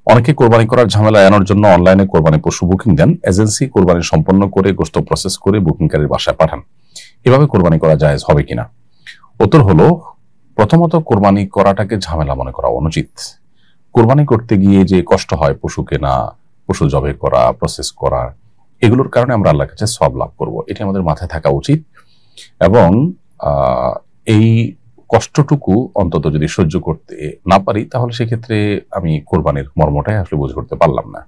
অনেকে কোরবানি করার ঝামেলা এড়ানোর জন্য অনলাইনে কোরবানি পশু বুকিং দেন। এজেন্সি কোরবানি সম্পন্ন করে গোশত প্রসেস করে বুকিংকারীর বাসায় পাঠান। এভাবে কোরবানি করা জায়েজ হবে কিনা? উত্তর হলো, প্রথমত কোরবানি করাটাকে ঝামেলা মনে করা অনুচিত। কোরবানি করতে গিয়ে যে কষ্ট হয়, পশু কেনা, পশু জবাই করা, প্রসেস করা, এগুলোর কারণে আমরা আল্লাহর কাছে সওয়াব লাভ করব, এটি আমাদের মাথায় থাকা উচিত। এবং এই কষ্টটুকু অন্তত যদি সহ্য করতে না পারি, তাহলে সেক্ষেত্রে আমি কোরবানির মর্মটাই আসলে বুঝে করতে পারলাম না।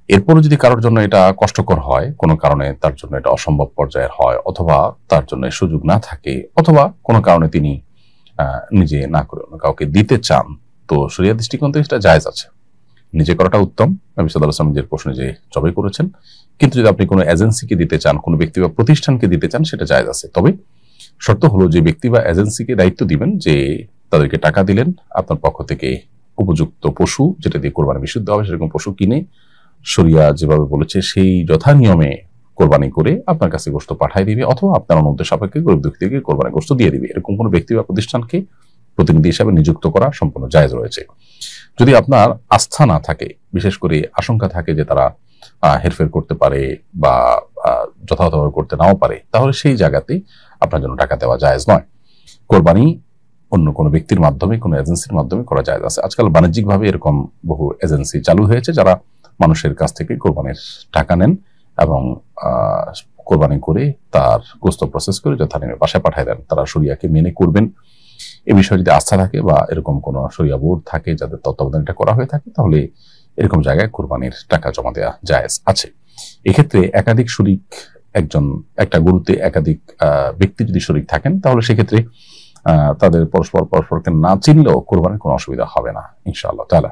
এরপরও যদি কারোর জন্য এটা কষ্টকর হয়, কোনো কারণে তার জন্য এটা অসম্ভব পর্যায়ের হয়, অথবা তার জন্য সুযোগ না থাকে, অথবা কোনো কারণে তিনি নিজে না করে অন্য কাউকে দিতে চান, তো শরিয়া দৃষ্টিকোণ থেকে সেটা জায়েজ আছে। নিজে করাটা উত্তম। নবী সাল্লাল্লাহু আলাইহি ওয়াসাল্লাম যে প্রশ্নে যে জবাই করেছেন, কিন্তু যদি আপনি কোনো এজেন্সিকে দিতে চান, কোনো ব্যক্তি বা প্রতিষ্ঠানকে দিতে চান, সেটা জায়েজ আছে। তবে শর্ত হলো, যে ব্যক্তি বা এজেন্সিকে দায়িত্ব দিবেন, যে তাদেরকে টাকা দিলেন, আপনার পক্ষ থেকে উপযুক্ত পশু, যেটা দিয়ে কোরবানি বিশুদ্ধ হবে, সেরকম পশু কিনে শরিয়া যেভাবে বলেছে সেই যথা নিয়মে কোরবানি করে আপনার কাছে গোশত পাঠিয়ে দিবে, অথবা আপনার অনুমতি সাপেক্ষে গরিব দুঃখীদেরকে কোরবানি গোশত দিয়ে দিবে। এরকম কোনো ব্যক্তি বা প্রতিষ্ঠানকে প্রতিনিধি হিসাবে নিযুক্ত করা সম্পূর্ণ জায়েজ রয়েছে। যদি আপনার আস্থা না থাকে, বিশেষ করে আশঙ্কা থাকে যে তারা হেরফের করতে পারে বা যথাযথভাবে করতে নাও পারে, তাহলে সেই জায়গাতে আপনার জন্য টাকা দেওয়া জায়েজ নয়। কোরবানি অন্য কোনো ব্যক্তির মাধ্যমে, কোনো এজেন্সির মাধ্যমে করা জায়েজ আছে। আজকাল বাণিজ্যিকভাবে এরকম বহু এজেন্সি চালু হয়েছে, যারা মানুষের কাছ থেকে কোরবানির টাকা নেন এবং কোরবানি করে তার গোশত প্রসেস করে যথানিয়মে বাসায় পাঠিয়ে দেন। তারা শরিয়াকে মেনে করবেন, এ বিষয়ে যদি আস্থা থাকে বা এরকম কোনো শরিয়া বোর্ড থাকে যাদের তত্ত্বাবধানে এটা করা হয়ে থাকে, তাহলে এরকম জায়গায় কোরবানির টাকা জমা দেওয়া জায়েজ আছে। এক্ষেত্রে একাধিক শরিক, একটা গরুতে একাধিক ব্যক্তি যদি শরিক থাকেন, তাহলে সেক্ষেত্রে তাদের পরস্পরকে না চিনলেও কোরবানির কোনো অসুবিধা হবে না ইনশাআল্লাহ তাআলা।